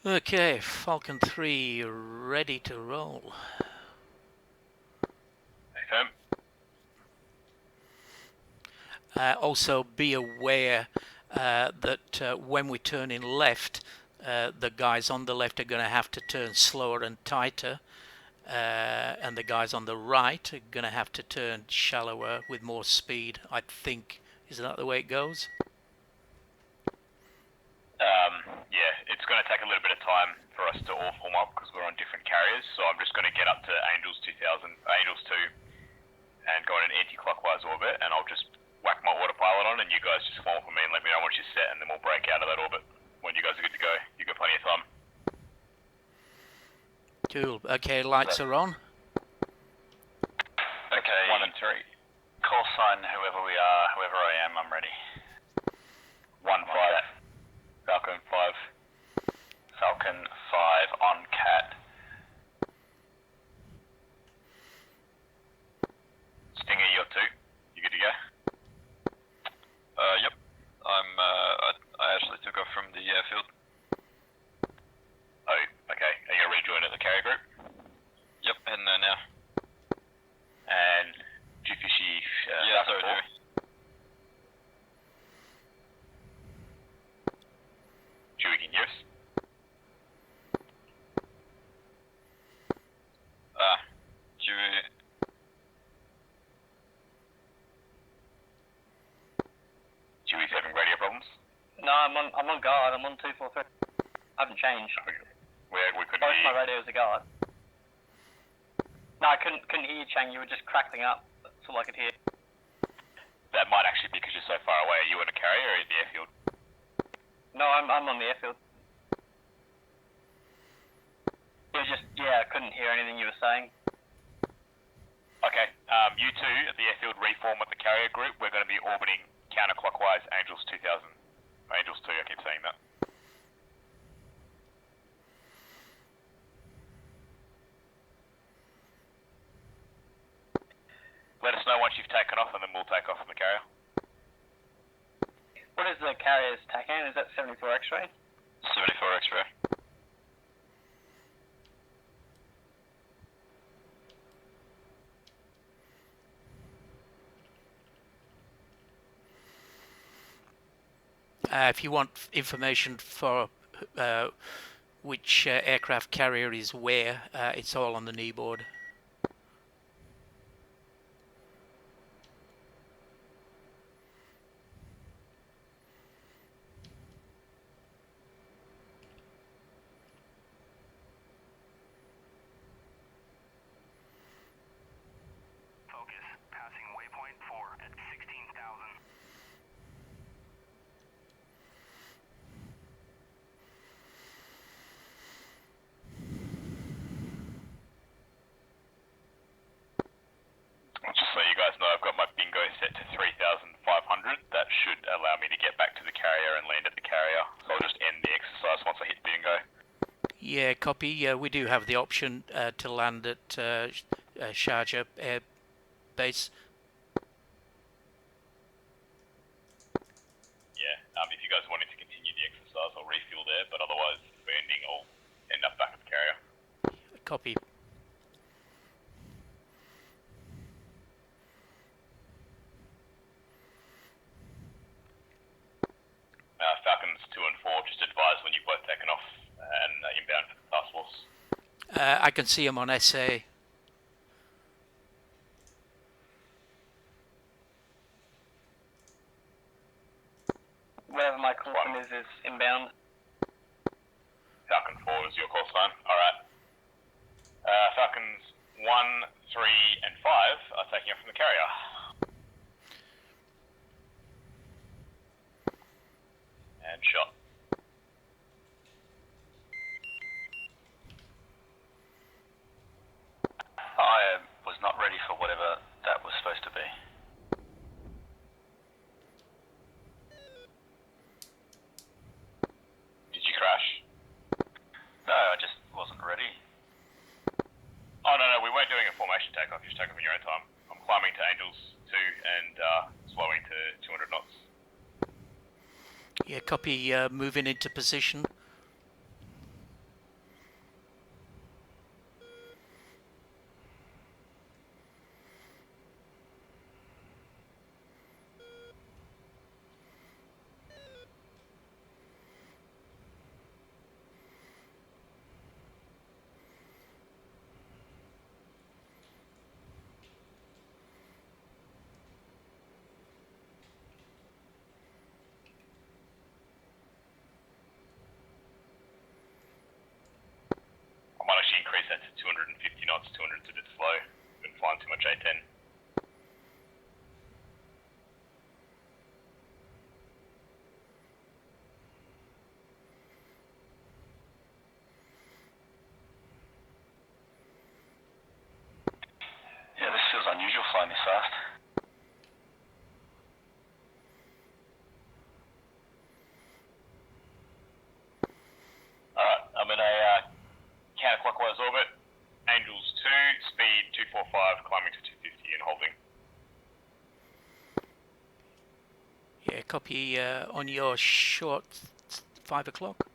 Okay, Falcon 3 ready to roll. Firm. Also be aware that when we turn in left, the guys on the left are going to have to turn slower and tighter, and the guys on the right are going to have to turn shallower with more speed, I think. Isn't that the way it goes? Yeah, it's going to take a little bit of time for us to all form up because we're on different carriers. So I'm just going to get up to Angels 2000, Angels 2, and go in an anti-clockwise orbit, and I'll just whack my autopilot on, and you guys just form for me and let me know once you're set, and then we'll break out of that orbit when you guys are good to go. You've got plenty of time. Cool. Okay, lights are on. Okay. 1 and 3. Call sign whoever we are, whoever I am, I'm ready. 1-5. Falcon 5. Falcon 5 on cat. Stinger, you're 2. You good to go? Yep. I actually took off from the airfield. Oh, okay. Are you going to rejoin at the carrier group? Yep, heading there now. And Jufishy, Yeah, sorry, Jimmy. Chewie, can you hear us? Jimmy. Chewie's having radio problems? No, I'm on guard. I'm on 243. I haven't changed. We couldn't Both hear my you. radios are guard. No, I couldn't hear you, Chang. You were just crackling up. That's all I could hear. That might actually be because you're so far away. Are you in a carrier or at the airfield? No, I'm on the airfield. I couldn't hear anything you were saying. Okay, you two at the airfield reform at the carrier group. We're going to be orbiting counterclockwise Angels 2000. Angels 2, I keep saying that. Let us know once you've taken off and then we'll take off from the carrier. What is the carrier's TACAN? Is that 74 X-ray? 74 X-ray. If you want information for which aircraft carrier is where, it's all on the kneeboard. Focus, passing waypoint 4 at 16,000. Just so you guys know, I've got my bingo set to 3,500. That should allow me to get back to the carrier and land at the carrier. So I'll just end the exercise once I hit bingo. Yeah, copy. We do have the option to land at Sharjah Air Base. Yeah, if you guys wanted to continue the exercise, I'll refuel there, but otherwise, if we're ending, I'll end up back at the carrier. Copy. Falcons 2 and 4, just advise when you've both taken off and inbound for the task force. I can see him on SA. Whatever my call sign is inbound. Falcon 4 is your call sign. Alright. Falcons 1, 3, and 5 are taking off from the carrier. And shot. I was not ready for whatever that was supposed to be. Did you crash? No, I just wasn't ready. Oh, no, we weren't doing a formation takeoff. Just take off in your own time. I'm climbing to Angels 2 and slowing to 200 knots. Yeah, copy. Moving into position. flying this fast. Alright, I'm in a counterclockwise orbit. Angels 2, speed 245, climbing to 250 and holding. Yeah, copy on your short 5 o'clock.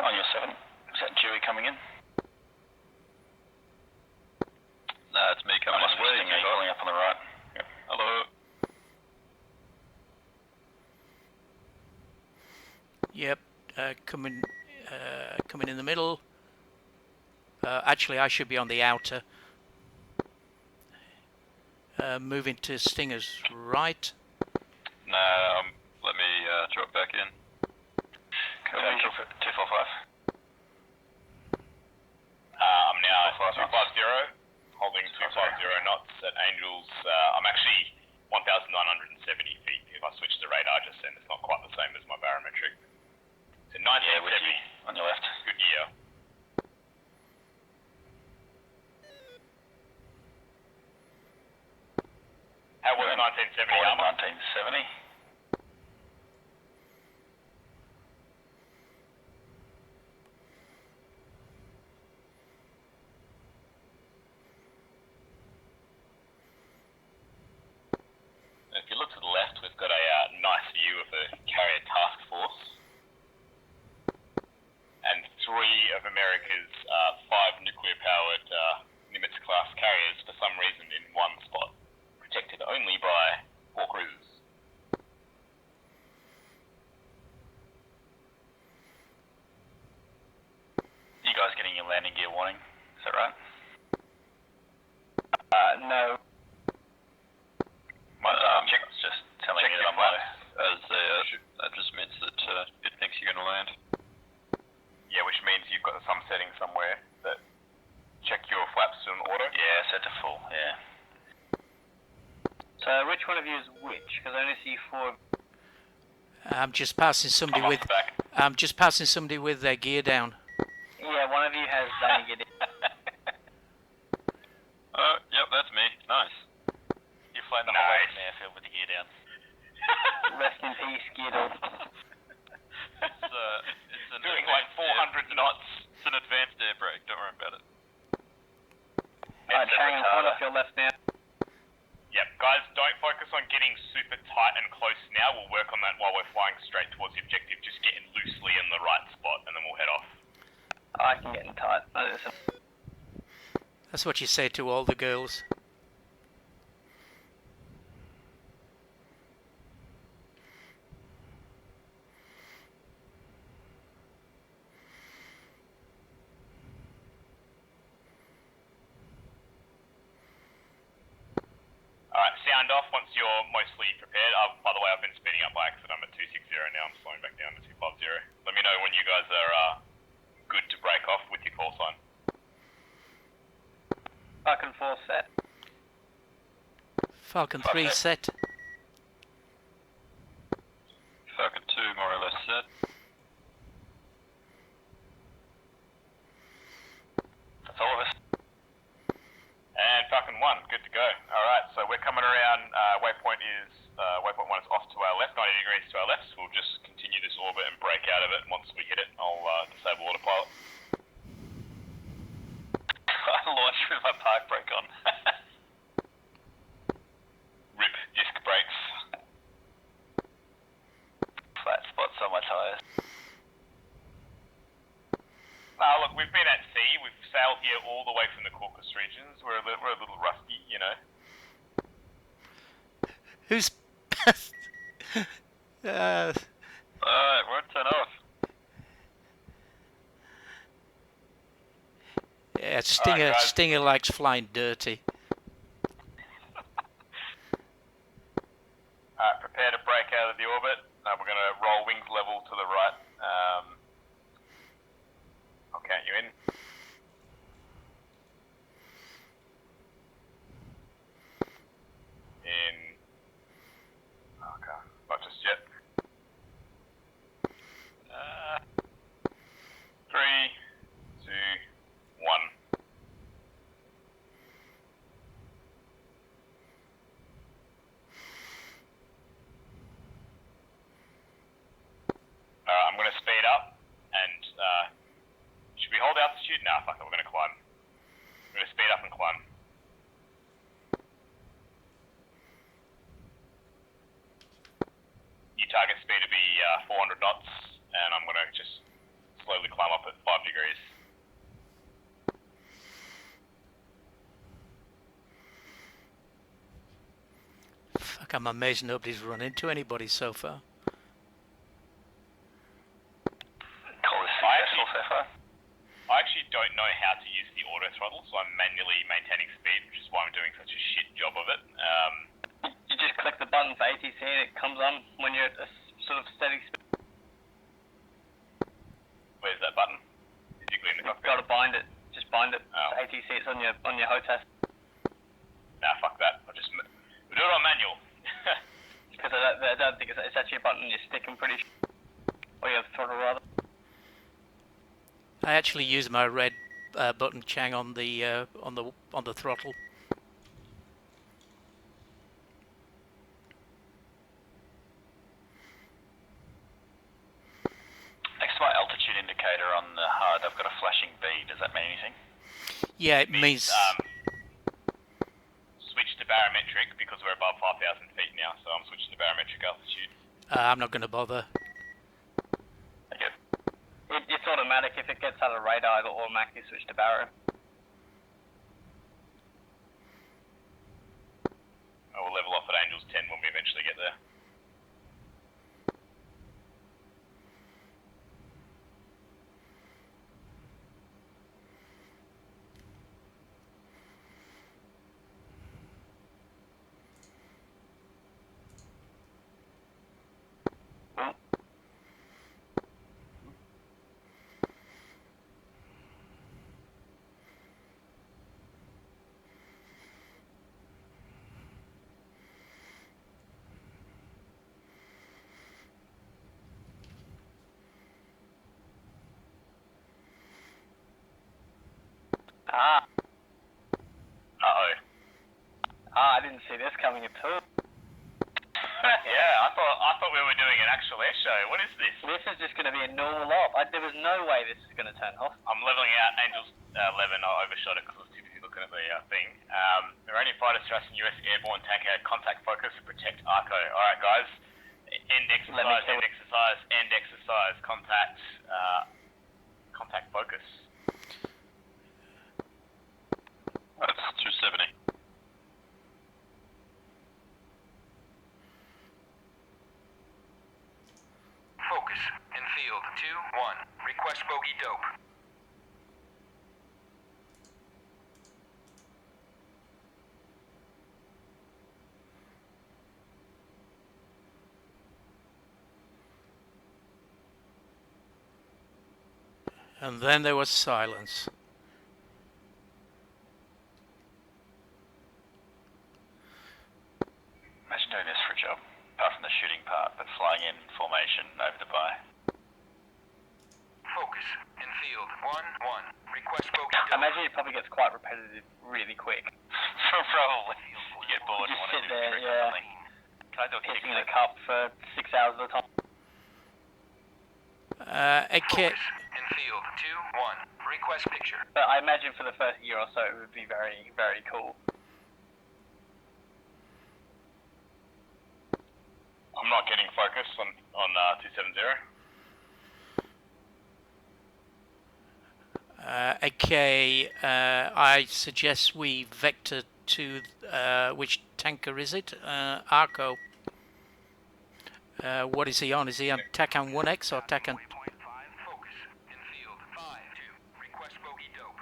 On your 7. Is that Dewey coming in? Nah, it's me coming Must in. be Where Stinger pulling up on the right. Yep. Hello. Yep, coming in the middle. Actually, I should be on the outer. Moving to Stinger's right. Nah, let me drop back in. Copy 245. I'm now at 250 250, holding 250 knots at Angels. I'm actually 1,970 feet. If I switch to radar just then, it's not quite the same as my barometric. So 1970. Yeah, with you. On your left. Good year. How was 1970? Born in Armour? 1970. If you look to the left, we've got a nice view of the carrier task force. And 3 of America's 5 nuclear-powered Nimitz-class carriers, for some reason, in one spot, protected only by 4 cruisers. You guys getting your landing gear warning? Is that right? No. My check's just telling me that I'm low. That just means that it thinks you're going to land. Yeah, which means you've got some setting somewhere that check your flaps in order. Yeah, set to full, yeah. So which one of you is which? Because I only see 4. I'm just passing somebody I'm off with. the back. I'm just passing somebody with their gear down. Yeah, one of you has landing gear. Oh, yep, that's me. Nice. You're flying the whole way from the airfield with the gear down. Rest in peace, Giddo. It's an Doing like 400 knots. It's an advanced air brake. Don't worry about it. Alright, hang on, point off your left now. Yep, guys, don't focus on getting super tight and close now. We'll work on that while we're flying straight towards the objective. Just getting loosely in the right spot, and then we'll head off. I can get in tight. That's what you say to all the girls. Alright, sound off once you're mostly prepared. By the way, I've been speeding up by accident. I'm at 260 now. I'm slowing back down to 250. Let me know when you guys are good to break off with your call sign. Falcon 4 set. Falcon 3 set. Falcon 2 more or less set. That's all of us. And Falcon 1, good to go. Alright, so we're coming around. Waypoint 1 is off to our left, 90 degrees to our left. So we'll just continue this orbit and break out of it. And once we hit it, I'll disable autopilot. I launched with my park brake on. Rip disc brakes. Flat spots on my tyres. Look, we've been at sea. We've sailed here all the way from the Caucasus regions. We're a little rusty, you know. Who's? Alright, we're at 10 off. Yeah, Stinger likes flying dirty. Alright, prepare to break out of the orbit. We're going to roll wings level to the right. I'll count you in. Okay, not just yet. 3, 2, 1. I'm going to speed up and should we hold altitude? Nah, fuck it, we're going to climb. We're going to speed up and climb. Your target speed to be 400 knots, and I'm going to just slowly climb up at 5 degrees. Fuck, I'm amazed nobody's run into anybody so far. I actually don't know how to use the auto throttle, so I'm manually maintaining speed, which is why I'm doing such a shit job of it. You just click the button for ATC and it comes on when you're at a sort of steady speed. Where's that button? Physically in the cockpit? Got to bind it. Just bind it. Oh. It's ATC. It's on your HOTAS. Nah, fuck that. We'll do it on manual. Because I don't think it's actually a button. You're sticking pretty. Or you have throttle rather. I actually use my red button, Chang, on the throttle. Next to my altitude indicator on the HUD, I've got a flashing B. Does that mean anything? Yeah, it means Switch to barometric because we're above 5,000 feet now, so I'm switching to barometric altitude. I'm not going to bother. Okay. It's automatic. If it gets out of radar, it'll automatically switch to baro. I will level off at Angels 10 when we eventually get there. I didn't see this coming at all. Yeah, I thought we were doing an actual air show. What is this? This is just going to be a normal op. There was no way this is going to turn off. I'm leveling out Angels 11. I overshot it because I was too busy looking at the thing. Iranian fighters harassing US airborne tanker. Contact focus and protect ARCO. Alright, guys. End exercise, end exercise, end exercise. Contact focus. That's 270. Focus. In field 2-1. Request bogey dope. And then there was silence. Imagine doing this for a job, apart from the shooting part, but flying in formation over Dubai. Focus. In field 1-1. Request bogey I dope. imagine it probably gets quite repetitive really quick. Probably. You get bored You and want just to sit do there, frequently. yeah. Can I do a Pissing kick in a flip? cup for 6 hours at a time. Okay. Focus. In field 2-1. Request picture. But I imagine for the first year or so it would be very, very cool. I'm not getting focus on 270. Okay, I suggest we vector to which tanker is it? Arco. What is he on? Is he on TACAN 1X or TACAN? Waypoint 5. Focus. In field 5-2. Request bogey dope.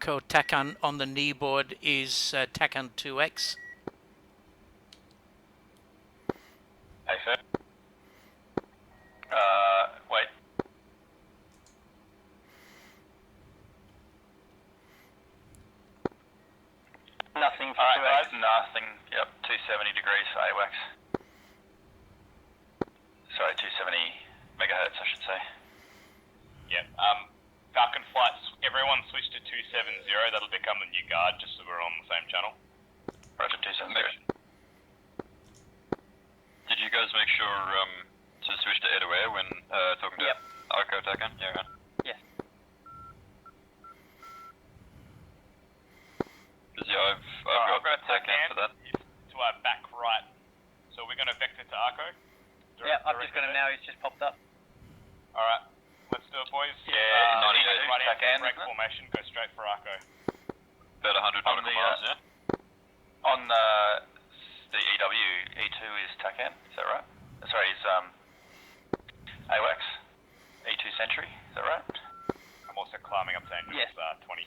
Arco TACAN on the kneeboard is TACAN 2X. AFIRM. Wait. Nothing for Alright, 2X. guys, nothing. Yep, 270 degrees for AWACS. Sorry, 270 megahertz, I should say. Yep. Falcon flights, everyone switch to 270. That'll become the new guard, just so we're on the same channel. Roger, 270. Did you guys make sure to switch to air-to-air when talking to Yep. Arco Takan? Yeah, right. Yes. Because yeah, I've got Takan for that. To our back right. So we're going to vector to Arco. Yeah, I've just got him now. He's just popped up. Alright, let's do it, boys. Yeah, 98 right TACAN, hand, break isn't it? formation, go straight for Arco. About 100 On nautical the, miles, yeah? On the EW, E2 is TACAN, is that right? Sorry, is AWACS, E2 Century, is that right? I'm also climbing up to Angels Yes. 20.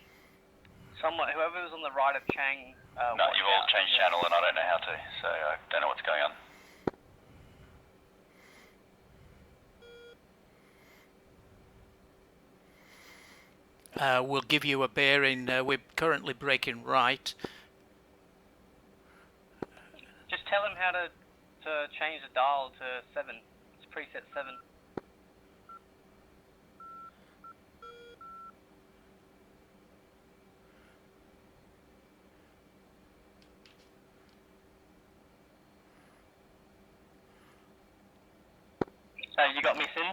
Whoever was on the right of Chang. No, watch you've all out. changed channel and I don't know how to, so I don't know what's going on. We'll give you a bearing. We're currently breaking right. Just tell him how to change the dial to 7. It's preset 7. You got me, Sin?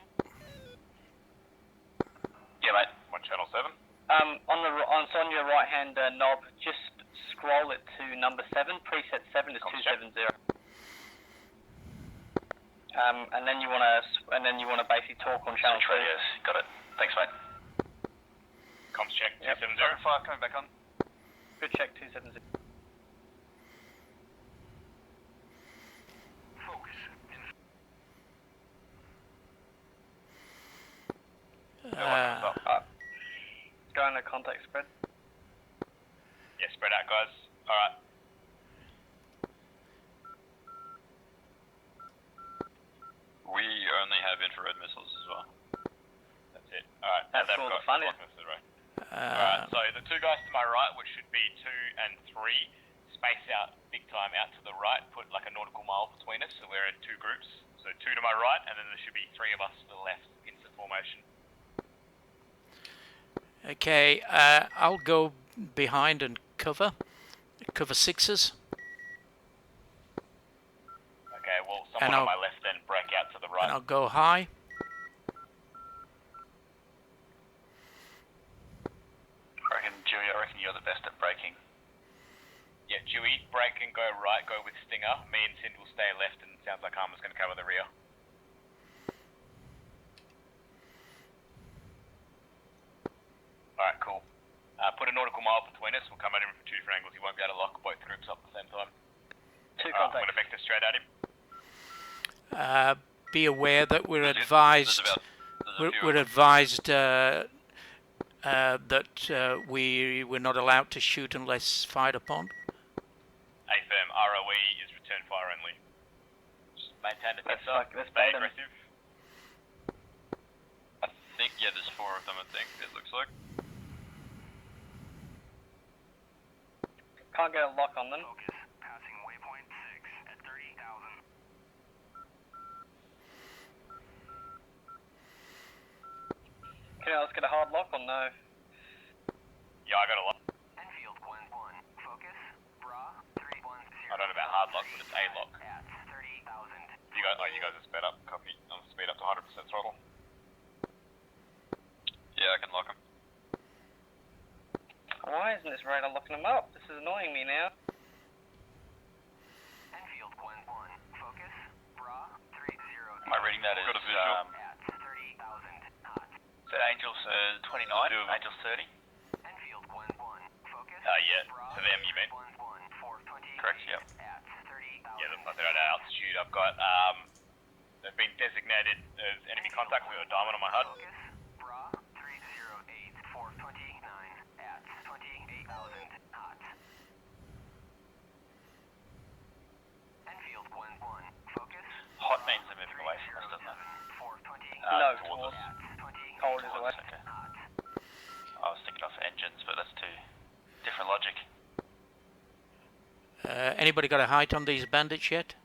Yeah, mate. On channel 7. On your right hand knob, just scroll it to number 7. Preset 7 is 270. And then you wanna basically talk on channel Switch 2. radios, got it. Thanks, mate. Comms check, Yep. 270. Fire coming back on. Good check, 270. Go into contact spread. Yeah, spread out, guys. Alright. We only have infrared missiles as well. That's it. Alright. That's they've all the got fun is. blockers to the right. Alright, so the two guys to my right, which should be 2 and 3, space out big time out to the right, put like a nautical mile between us, so we're in 2 groups. So 2 to my right, and then there should be 3 of us to the left, instant formation. Okay, I'll go behind and cover 6s. Okay, well, And someone on I'll- my left then break out to the And right. I'll go high. I reckon you're the best at braking. Yeah, Dewey, break and go right, go with Stinger. Me and Sind will stay left, and it sounds like Armour's going to cover the rear. Alright, cool. Put a nautical mile between us, we'll come at him from 2 different angles. He won't be able to lock both groups up at the same time. 2 I'm contacts. going to vector straight at him. Be aware that we're There's advised. about- there's a few We're of them. advised that we're not allowed to shoot unless fired upon. AFM, ROE is return fire only. Just maintain the Let's tensor, let's stay bait 'em. aggressive. I think, yeah, there's 4 of them, I think, it looks like. Can't get a lock on them. Passing waypoint 6 at 30,000. Can I get a hard lock or no? Yeah, I got a lock. Enfield 1-1. Focus. Bra 310. I don't know about hard lock, but it's A lock. At 30,000. You guys are sped up. Copy. I'm speed up to 100% throttle. Yeah, I can lock them. Why isn't this radar locking them up? This is annoying me now. Enfield 1-1. Focus. Bra 30. Am I reading that Got a as, visual. At 30,000 knots. is that Angels 29? Angels 30? Enfield 1-1. Focus. Yeah. Bra To them, you mean? 1-1. 420. Correct, yep. At 30,000. Yeah, looks like they're at altitude. I've got, they've been designated as enemy contact with a diamond on my HUD. Focus. Bra 308. 429. At 20 Anybody got a height on these bandits yet?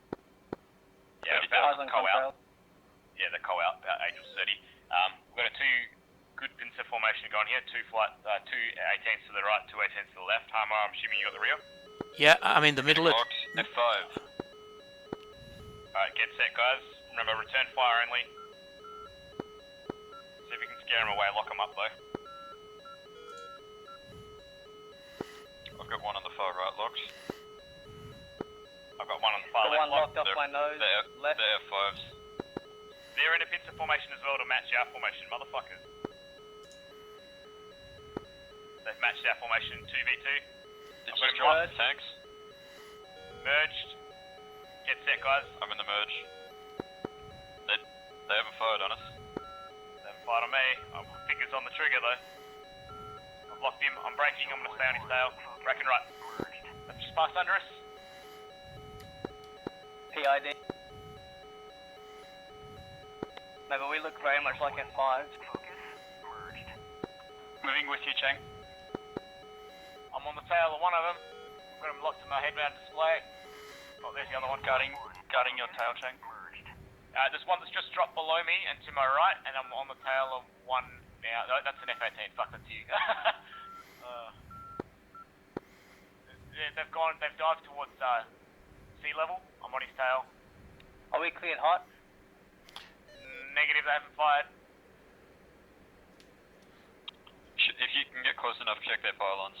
Yeah, Eyes about on co out. contrail. Yeah, the co out, about Angels 30. We've got a 2 good pincer formation going here. 2 18s to the right, 2 18s to the left. Hammer, I'm assuming you got the rear. Yeah, I'm in the middle. Locked. F5. Alright, get set, guys. Remember, return fire only. See if we can scare them away. Lock them up, though. I've got one on the far right locked. I've got one on the far The left one locked off They're- my nose. Left. They're F5s. They're in a pincer formation as well to match our formation, motherfuckers. They've matched our formation 2v2. Did I've you got him drop locked. tanks? Merged. Get set, guys. I'm in the merge. They haven't fired on us. They haven't fired on me. I'm fingers on the trigger, though. I've locked him. I'm braking. I'm gonna stay on his tail. Braking right. They've just passed under us. PID. No, but we look very much like F5. Moving with you, Chang. I'm on the tail of one of them. I've got him locked to my headmount display. Oh, there's the other one. Guarding your tail, Chang. There's one that's just dropped below me and to my right, and I'm on the tail of one now. No, that's an F-18. Fuck, that's you. They've dived towards sea level. I'm on his tail. Are we cleared hot? Negative, they haven't fired. If you can get close enough, check their pylons.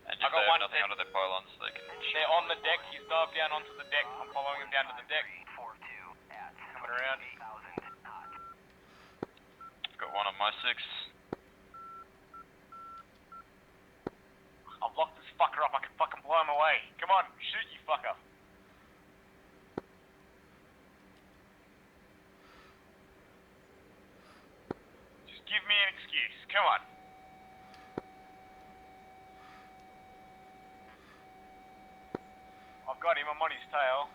And if I got they one have nothing that- under their pylons, they can They're on the deck. He's dived down onto the deck. I'm following him down to the deck. Coming around. got one on my 6. I've locked this fucker up. I can fucking blow him away. Come on, shoot, you fucker. Just give me an excuse. Come on. I've got him. I'm on his tail.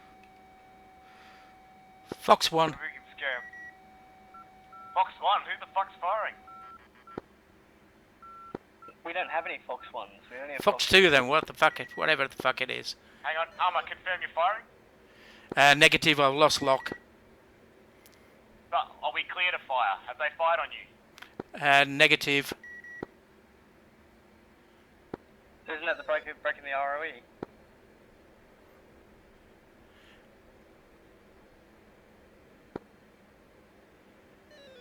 Fox 1. We can scare him. Fox 1? Who the fuck's firing? We don't have any Fox 1s. We only have Fox 2 then, what the fuck, whatever the fuck it is. Hang on, Armour, confirm you're firing? Negative, I've lost lock. But are we clear to fire? Have they fired on you? Negative. Isn't that the breaking the ROE?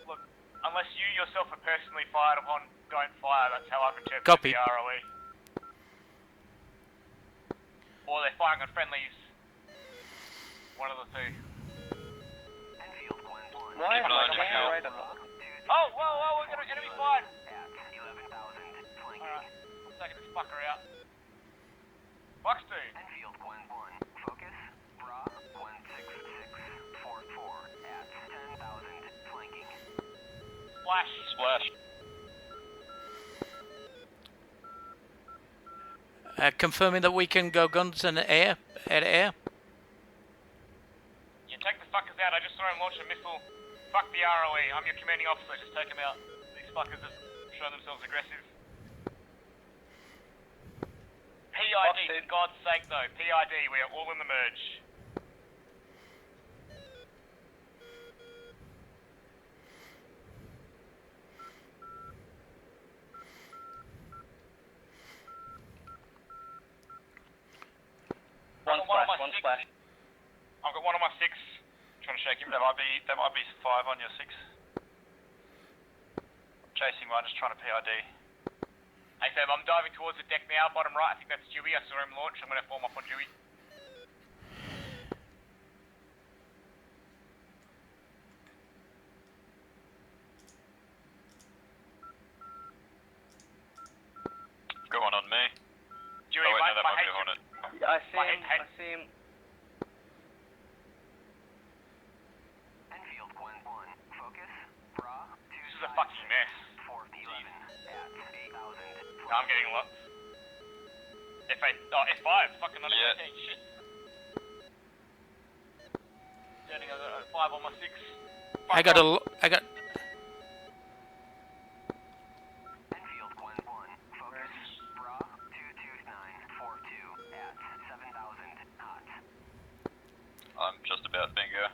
Look, unless you yourself are personally fired upon, don't fire. That's how I've interpreted Copy. the ROE. Or they're firing on friendlies. One of the two. Why Keep am an eye I on your fuel. generator? Oh, whoa, we're gonna enemy fired! Alright, I'm taking this fucker out. Fox 2. Splash. Splash. Confirming that we can go guns and air, air to air. Yeah, take the fuckers out. I just saw him launch a missile. Fuck the ROE. I'm your commanding officer. Just take him out. These fuckers have shown themselves aggressive. PID, for God's sake though. PID, we are all in the merge. One I've got splash, one splash. I've got one on my 6. Trying to shake him. There might be 5 on your 6. Chasing one, just trying to PID. Hey Sam, I'm diving towards the deck now, bottom right. I think that's Dewey. I saw him launch. I'm going to form up on Dewey. Got one on me. Dewey, Oh wait, my, no, that my might be a head's- Hornet. I see My him, head- I see him. This is a fucking mess. No, I'm getting lots. F5, fucking not Yeah. F18, shit. Turning a 5 on my 6. I got I got. I'm just about bingo.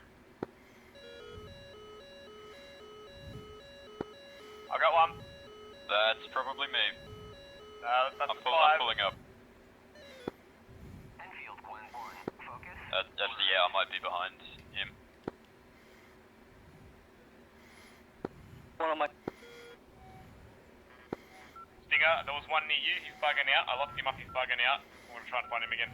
I got one. That's probably me. That's I'm 5. pulling up. Enfield 1-1. Focus. Actually, yeah, I might be behind him. One on my. Stinger, there was one near you. He's bugging out. I locked him up. He's bugging out. I'm going to try and find him again.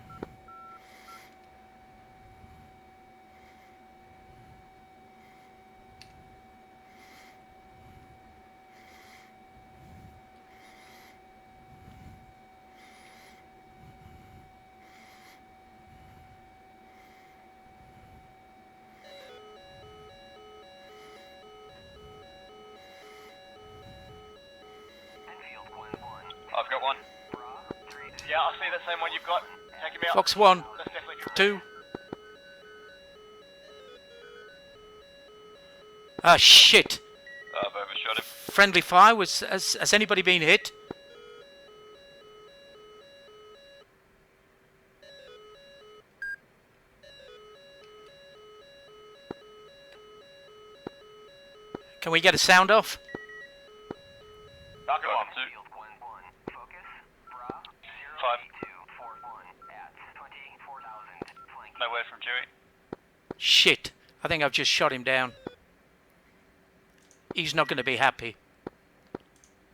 Enfield 1-1. I've got one. Yeah, I see the same one you've got. Take him out. Fox 1, That's definitely 2. Ah, shit. I've overshot him. Friendly fire. Has anybody been hit? Can we get a sound off? Dark and one. Enfield 1-1. Focus. Bra. 5. 08241 at 24,000. Flank. No word from Dewey. Shit. I think I've just shot him down. He's not going to be happy.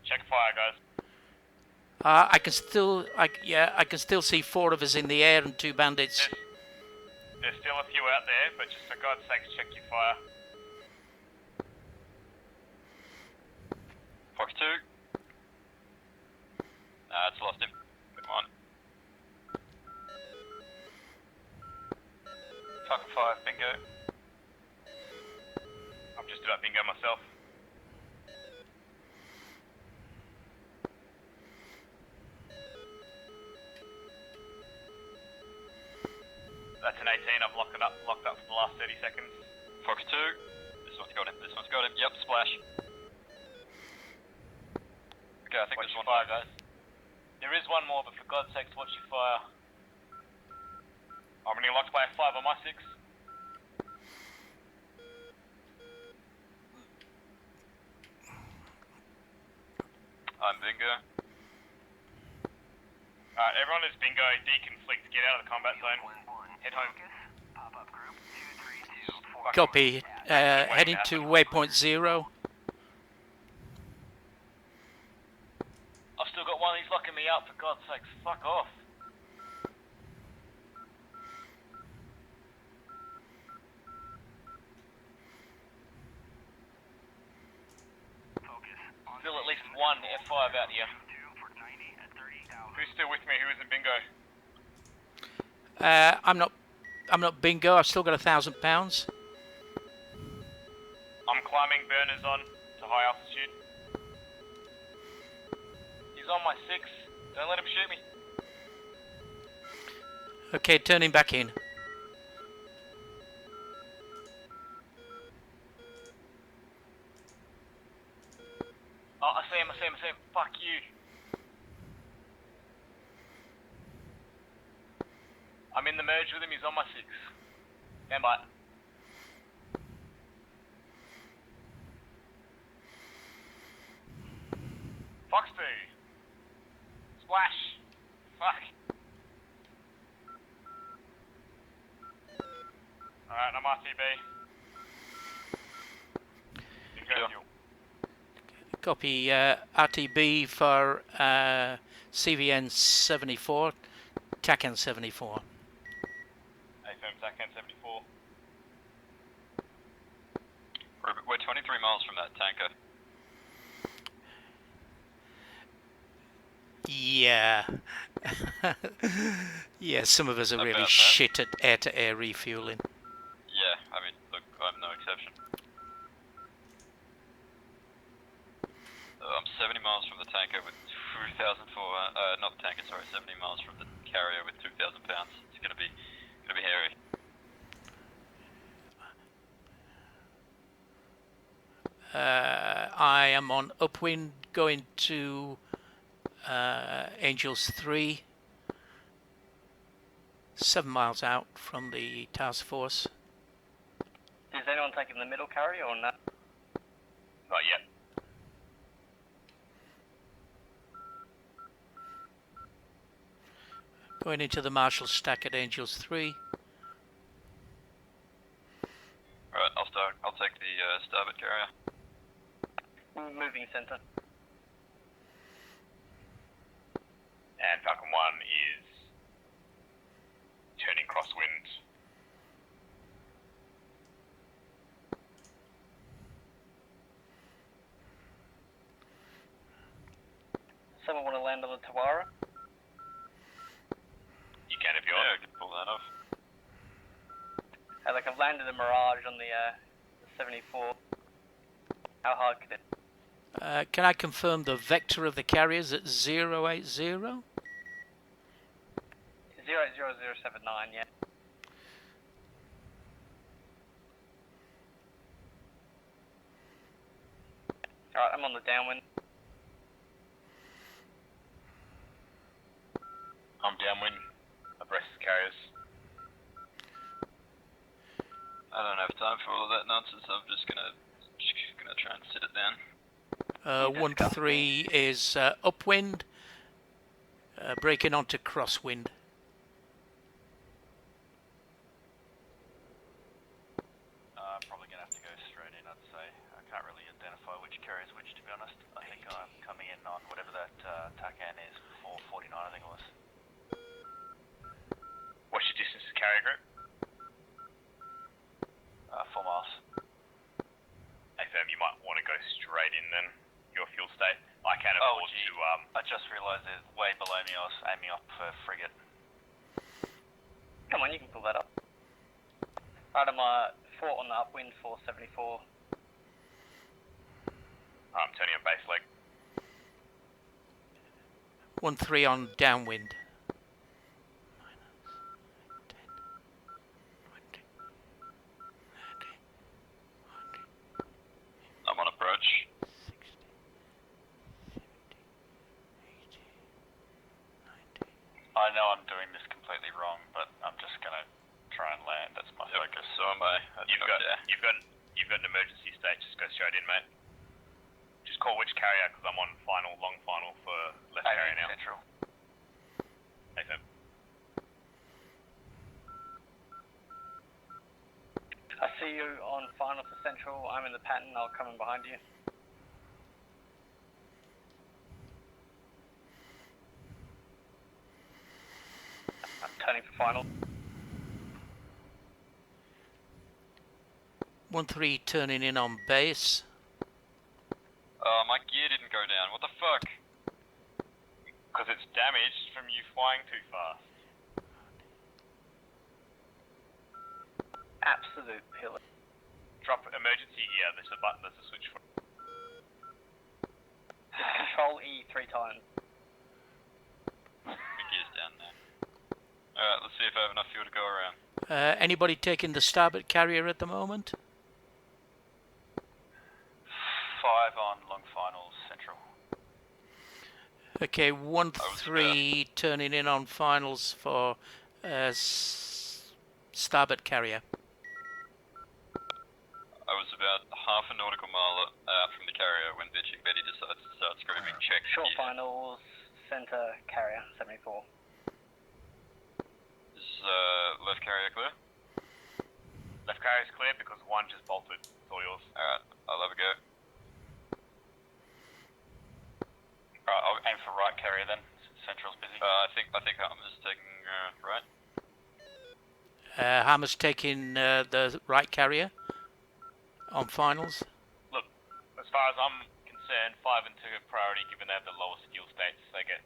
Check fire, guys. I can still, I can still see 4 of us in the air and 2 bandits. There's still a few out there, but just for God's sakes, check your fire. Fox 2. Nah, it's lost him. Come on. Fucking 5, bingo. I'm just about bingo myself. That's an 18. I've locked up for the last 30 seconds. Fox 2. This one's got him. This one's got him. Yep, splash. Okay, I think Watch there's your one fire, more. guys. There is one more, but for God's sakes, watch your fire. I'm running locked by a 5 on my 6. I'm bingo. Alright, everyone is bingo. Deconflict. Get out of the combat zone. 1-1. Head home. Focus. Pop-up group 232. Copy. Heading to waypoint 0. I've still got one. He's locking me out, for God's sakes. Fuck off. Focus. Still at least one F5 out here. 2 for 90 at 30,000. Who's still with me? Who isn't bingo? I'm not bingo. I've still got £1,000. I'm climbing burners on to high altitude. He's on my 6. Don't let him shoot me. Okay, turning back in. Oh, I see him. Fuck you. I'm in the merge with him. He's on my 6. Stand by. Fox 2. Splash. Fuck. Alright, I'm RTB. Bingo fuel. Copy. RTB for CVN 74, TACAN 74. AFM TACAN 74. We're 23 miles from that tanker. Yeah. Yeah, some of us are really About that. shit at air-to-air refueling. Yeah, I mean, look, I'm no exception. I'm 70 miles from the tanker with 2,000 for, not the tanker, sorry, 70 miles from the carrier with 2,000 pounds. It's gonna be hairy. I am on upwind going to Angels 3. 7 miles out from the task force. Is anyone taking the middle carrier or not? Not yet. Going into the Marshall stack at Angels 3. Alright, I'll take the starboard carrier. Moving center. And Falcon 1 is turning crosswind. Someone want to land on the Tawara? You can if you Yeah, want. I can pull that off. Hey, look, I've landed a Mirage on the 74. How hard could it? Can I confirm the vector of the carriers at 080? 08079, yeah. Alright, I'm on the downwind. I'm downwind. Abreast carriers. I don't have time for all of that nonsense. I'm just gonna try and sit it down. 1-3 is upwind, breaking onto crosswind. I'm probably going to have to go straight in, I'd say. I can't really identify which carrier's which, to be honest. I think I'm coming in on whatever that TACAN is, 449 I think it was. What's your distance to carrier group? 4 miles. Hey, firm, you might want to go straight in then. Your fuel state. I can Oh, afford gee. to, I just realised they're way below me. I was aiming up for frigate. Come on, you can pull that up. Alright, I'm 4 on the upwind, 474. I'm turning on base leg. 1-3 on downwind. I'm on approach. I know I'm doing this completely wrong, but I'm just going to try and land. That's my focus. So am I. You've got an emergency state. Just go straight in, mate. Just call which carrier, because I'm on long final for left carrier now. Central. Hey, firm. I see you on final for Central. I'm in the pattern. I'll come in behind you. I'm turning for final. 1-3 turning in on base. My gear didn't go down. What the fuck? Because it's damaged from you flying too fast. Absolute pillar. Drop emergency gear. There's a button. There's a switch for it. Just control E 3 times. The gear's down there. Alright, let's see if I have enough fuel to go around. Anybody taking the starboard carrier at the moment? 5 on long finals, Central. Okay, 1-3 turning in on finals for starboard carrier. I was about half a nautical mile out from the carrier when Bitching Betty decides to start screaming, check Short gear. finals, center carrier, 74. Is left carrier clear? Left carrier's clear because one just bolted. It's all yours. Alright, I'll have a go. Alright, I'll aim for right carrier then. Central's busy. I think Harmer's taking right. Hammer's taking the right carrier on finals. Look, as far as I'm concerned, 5 and 2 are priority given they have the lowest fuel states. They get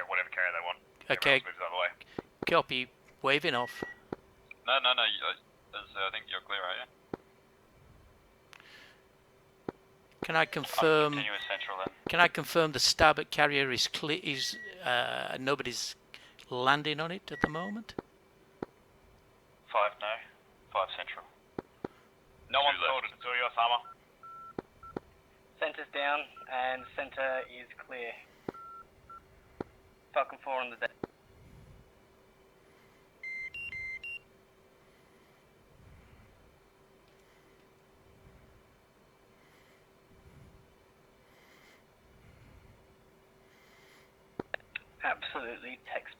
whatever carrier they want. Okay. Everyone else moves the other way. Copy, waving off. No, I think you're clear, are you? Can I confirm? Continue with Central then. Can I confirm the starboard carrier is clear? Is nobody's landing on it at the moment? 5 no. 5 Central. No one's left. ordered. It's all yours, Hammer. Center's down and center is clear. Falcon 4 on the deck. Absolutely text.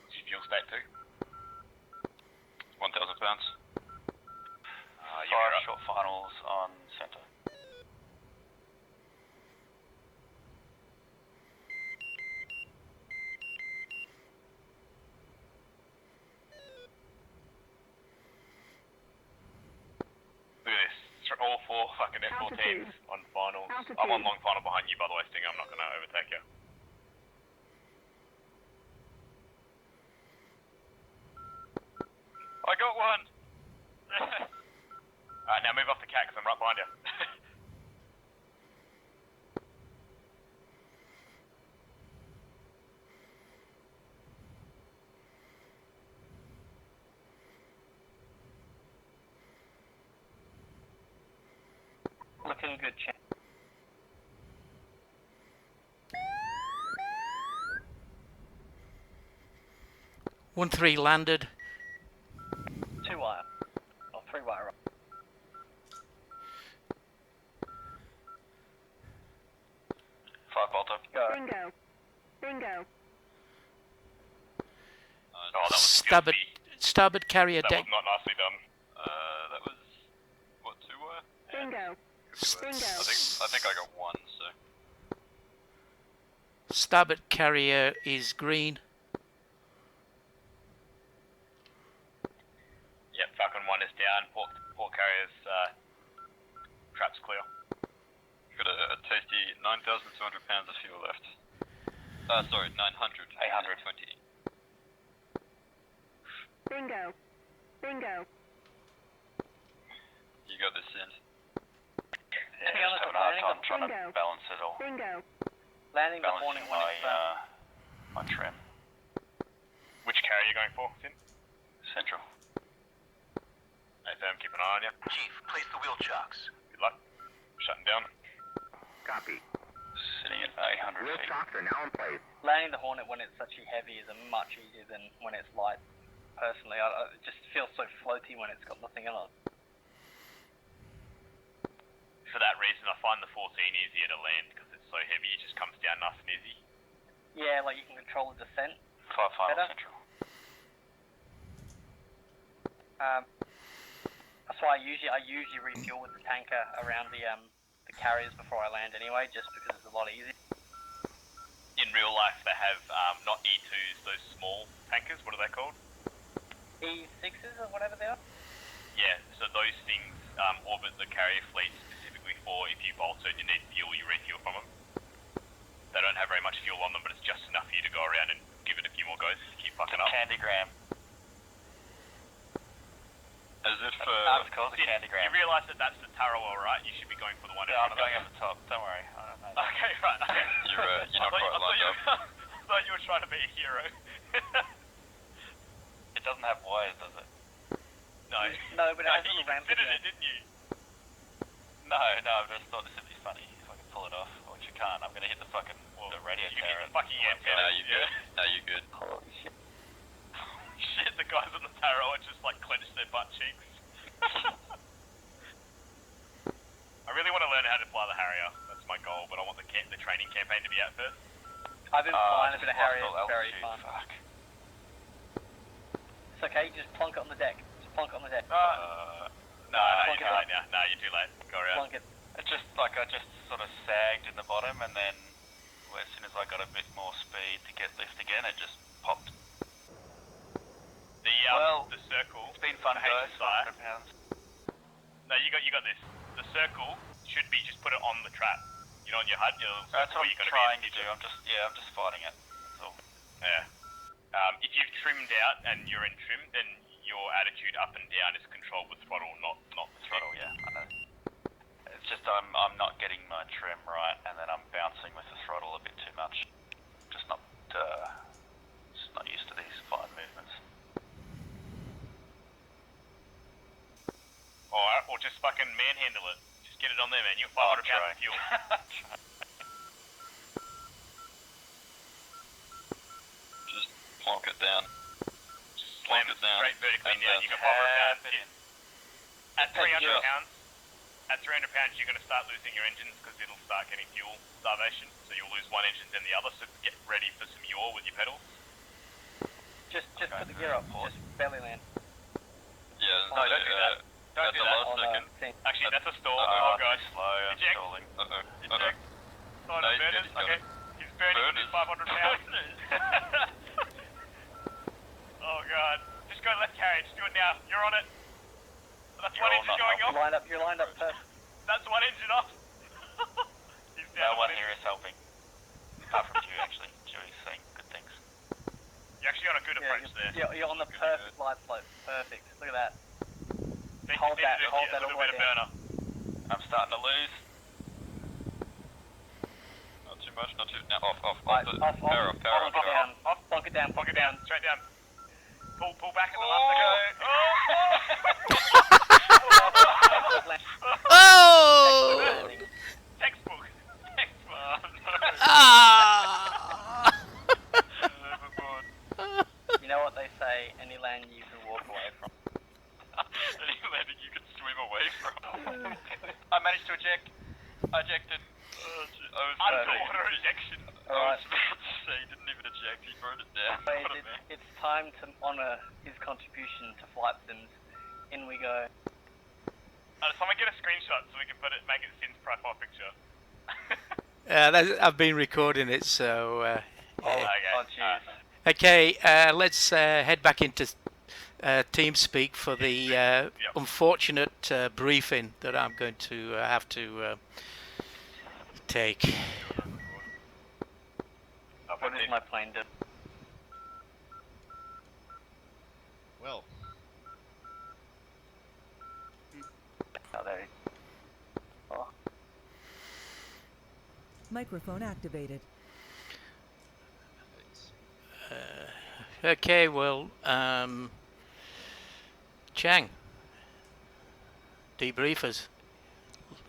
What's your fuel state too? 1,000 pounds. You're Fire up. short finals on centre. Look at this. All 4 fucking F-14s on finals. I'm on long final behind you, by the way, Stinger. I'm not going to overtake you. I got one! Alright, now move off the cat because I'm right behind you. Looking good, champ. One 3 landed. 2 wire. Or 3 wire up. Five bolter. Go. Bingo. Bingo. Oh, that was Starboard, filthy. starboard carrier That deck. was not nicely done. That was, what, 2 wire? Bingo. Bingo. I think I got 1, so. Starboard carrier is green. Yep, Falcon 1 is down. Port carrier's traps clear. Got a tasty 9,200 pounds of fuel left. Sorry, 900. 820. Bingo. Bingo. You got this in. Yeah, be just honest, having a hard landing time the- trying to Bingo. balance it all. Bingo. Landing the Balancing Hornet when it's my trim. Which carrier are you going for, Finn? Central. Hey, Sam, keep an eye on you. Chief, place the wheel chocks. Good luck. Shutting down. Copy. Sitting at 800 Wheel feet. chocks are now in place. landing the Hornet when it's actually heavy is much easier than when it's light. Personally, it just feels so floaty when it's got nothing on it. For that reason, I find the 14 easier to land because it's so heavy. It just comes down nice and easy. Yeah, like you can control the descent. 5 final Better? central. That's why I usually refuel with the tanker around the carriers before I land anyway, just because it's a lot easier. In real life, they have not E2s, those small tankers. What are they called? E6s or whatever they are. Yeah, so those things orbit the carrier fleet specifically for if you bolted, you need fuel, you refuel from them. They don't have very much fuel on them, but it's just enough for you to go around and give it a few more goes to keep fucking up. Candygram. As if, It's called the You Candygram. realise that that's the Tarawa, right? You should be going for the one. Yeah, I'm going over the top. Don't worry. I don't know. Okay, right. Okay. you're not quite lined up. I thought you were trying to be a hero. It doesn't have wires, does it? No. No, but it has a you little ramp considered again. it, didn't you? No, I just thought this would be funny if I could pull it off, which you can't. I'm going to hit the fucking the radio You can tower. hit the fucking amp. No, you're good. No, you're good. Holy shit. Shit, the guys on the Tarawa just like clenched their butt cheeks. I really want to learn how to fly the Harrier. That's my goal, but I want the training campaign to be out first. I've been flying a bit of Lost Harrier, all it's very altitude, fun. Fuck. It's okay, just plonk it on the deck. Just plonk it on the deck. No, you're too late now. No, you're too late. Go around. Plonk it. It's just like I just sort of sagged in the bottom, and then as soon as I got a bit more speed to get lift again, it just popped. The circle. It's been fun, I hate guys. to sigh. 500 pounds. No, you got this. The circle should be just put it on the trap. You know, on your HUD. That's what I'm you're gonna trying be to do. I'm just fighting it. That's all. Yeah. If you've trimmed out and you're in trim, then your attitude up and down is controlled with throttle, not the Throttle, yeah, I know. It's just I'm not getting my trim right, and then I'm bouncing with the throttle a bit too much. Just not used to these fine movements. Alright, or just fucking manhandle it. Just get it on there, man. You got 500 pounds of fuel. Just plonk it down. Just slam it it down. straight vertically And down. then You got 500 pounds. tap it in. At 300 Just- pounds, at 300 pounds, you're going to start losing your engines because it'll start getting fuel starvation. So you'll lose one engine then the other. So get ready for some yaw with your pedals. Just put the gear up. Just belly land. Yeah, No, don't do that. Don't that's do a that. last second. Actually, that's a stall. Uh-oh. Oh god. Slow, I'm Eject. stalling. Eject. Oh, no, No, he's burners. good, he's got Okay. it. He's burning with his 500 pounds. Oh god. Just go left carriage. Do it now. You're on it. That's You're one all engine not going off. You're lined up perfect. That's one engine off. He's down. No one here is helping. Apart from you, actually. Joey's saying good things. You're actually on a good approach there. You're on the perfect glide slope. Perfect. Look at that. Think Hold you need that, to do hold a that little all bit the of way burner. I'm starting to lose. Not too much, not too... No, off. Right, The, off. power off. Plonk it down. Off. Plonk it down. Plonk it down. Straight down. Pull back at the last second. Oh! Textbook. Ah! You know what they say, any land you can walk away from. Any landing you can swim away from. I managed to eject. I ejected. Underwater ejection. I was about to say, he didn't even eject, he wrote it down. Wait, What a man. it's time to honour his contribution to flight sims. In we go. Someone get a screenshot so we can make it Sin's profile picture. I've been recording it, so... Oh, jeez. Okay, let's head back into TeamSpeak for the unfortunate briefing that I'm going to have to take. What is my plane do? Well, Oh, there. Oh. Microphone activated. Okay, well, Chang, debriefers,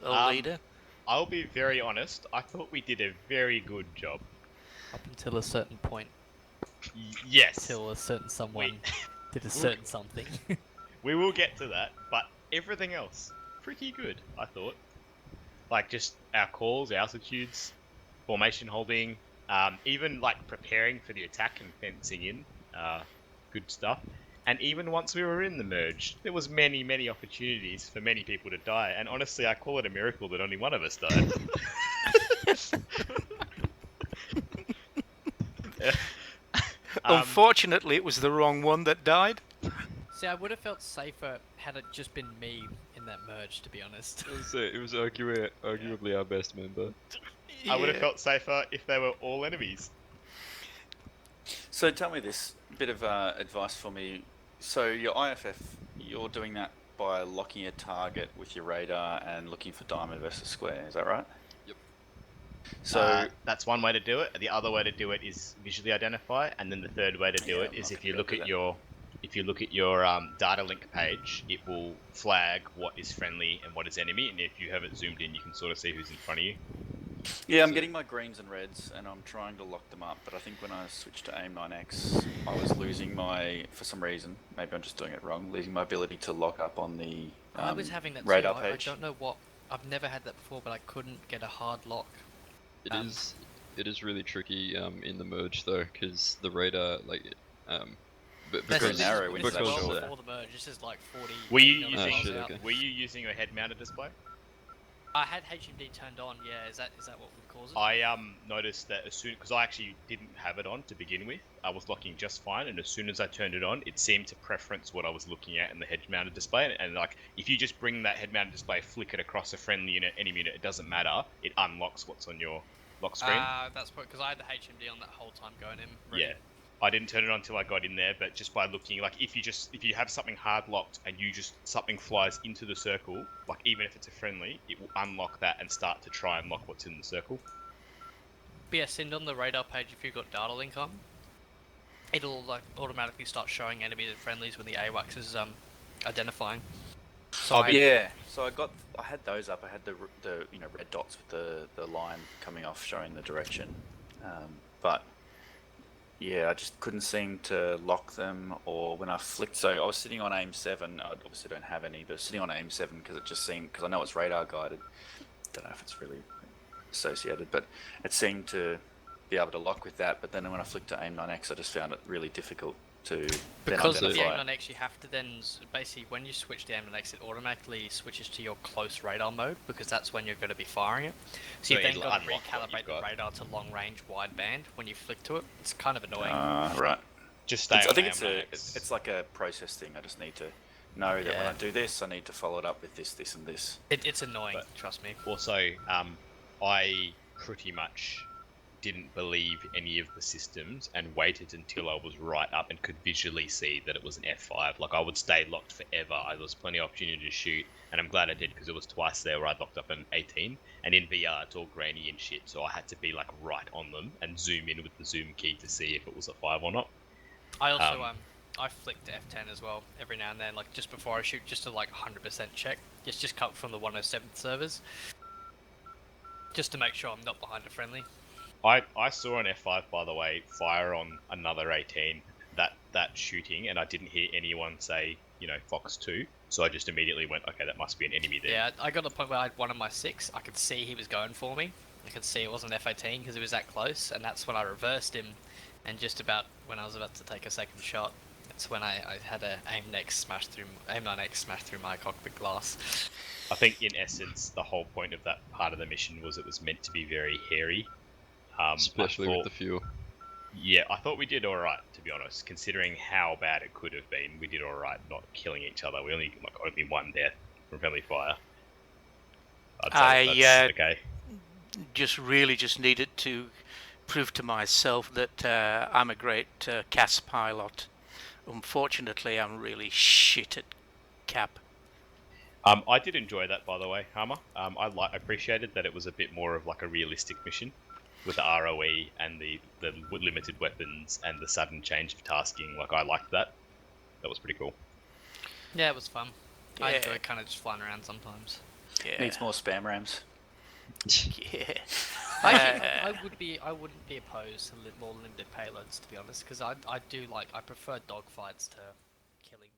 leader. I'll be very honest. I thought we did a very good job. Up until a certain point. Yes. Until a certain someone did a certain something. We will get to that, but everything else, pretty good, I thought. Like just our calls, our altitudes, formation holding, even like preparing for the attack and fencing in, good stuff. And even once we were in the merge, there was many opportunities for many people to die. And honestly, I call it a miracle that only one of us died. Unfortunately, it was the wrong one that died. See, I would have felt safer had it just been me in that merge, to be honest. It was arguably our best member. I would have felt safer if they were all enemies. So tell me this bit of advice for me. So your IFF, you're doing that by locking a target with your radar and looking for diamond versus square. Is that right? Yep. So that's one way to do it. The other way to do it is visually identify, and then the third way to do it is if you look at your data link page, it will flag what is friendly and what is enemy, and if you have it zoomed in, you can sort of see who's in front of you. Yeah, I'm getting my greens and reds, and I'm trying to lock them up, but I think when I switched to AIM-9X, I was losing for some reason, maybe I'm just doing it wrong, losing my ability to lock up on the I was having that radar too. page. I don't know what. I've never had that before, but I couldn't get a hard lock. It is really tricky in the merge though, because the radar Very narrow when this is because well before the merge. This is like 40. Were you miles using out. Were you using your head-mounted display? I had HMD turned on. Yeah, is that what would cause it? I noticed that as soon because I actually didn't have it on to begin with, I was locking just fine, and as soon as I turned it on, it seemed to preference what I was looking at in the head-mounted display. And like, if you just bring that head-mounted display, flick it across a friendly unit, enemy unit, it doesn't matter. It unlocks what's on your lock screen. That's because I had the HMD on that whole time going in. Ready. Yeah. I didn't turn it on until I got in there, but just by looking, like if you have something hard locked and something flies into the circle, like even if it's a friendly, it will unlock that and start to try and lock what's in the circle. But yeah, send on the radar page if you've got data link on. It'll like automatically start showing enemies and friendlies when the AWACS is identifying. So I had those up. I had the red dots with the line coming off showing the direction, but yeah, I just couldn't seem to lock them, or when I flicked. So I was sitting on aim 7. I obviously don't have any, but sitting on aim 7 because it just seemed, because I know it's radar guided. Don't know if it's really associated, but it seemed to be able to lock with that. But then when I flicked to aim 9X, I just found it really difficult to Because then of the identify. aim 9X, you have to then basically when you switch the aim 9X, it automatically switches to your close radar mode because that's when you're going to be firing it. So So you then it'll got to unlock what recalibrate you've the got. radar to long range wideband when you flick to it. It's kind of annoying. Right. Just stay I on think AM9X. it's like a process thing. I just need to know that when Yeah. I do this, I need to follow it up with this, this, and this. It's annoying, But- trust me. Also, I pretty much didn't believe any of the systems and waited until I was right up and could visually see that it was an F5. Like, I would stay locked forever. There was plenty of opportunity to shoot, and I'm glad I did because it was twice there where I locked up an 18, and in VR it's all grainy and shit, so I had to be like right on them and zoom in with the zoom key to see if it was a 5 or not. I also I flick to F10 as well every now and then, like just before I shoot, just to like 100% check. It's just cut from the 107th servers, just to make sure I'm not behind a friendly. I saw an F5, by the way, fire on another 18, that shooting, and I didn't hear anyone say, Fox 2, so I just immediately went, okay, that must be an enemy there. Yeah, I got to the point where I had one of my 6. I could see he was going for me. I could see it wasn't F18 because it was that close, and that's when I reversed him. And just about when I was about to take a second shot, that's when I had a aim 9X smash through my cockpit glass. I think in essence, the whole point of that part of the mission was it was meant to be very hairy. Especially with the fuel. Yeah, I thought we did alright, to be honest. Considering how bad it could have been, we did alright not killing each other. We only one death from friendly fire. I'd say that's okay. Just needed to prove to myself that I'm a great CAS pilot. Unfortunately, I'm really shit at cap. I did enjoy that, by the way, Hammer. I appreciated that it was a bit more of like a realistic mission with the ROE and the limited weapons and the sudden change of tasking. Like, I liked that. That was pretty cool. Yeah, it was fun. Yeah. I enjoy kind of just flying around sometimes. Yeah. Needs more spam rams. Yeah. I wouldn't be opposed to more limited payloads, to be honest, because I prefer dogfights to killing.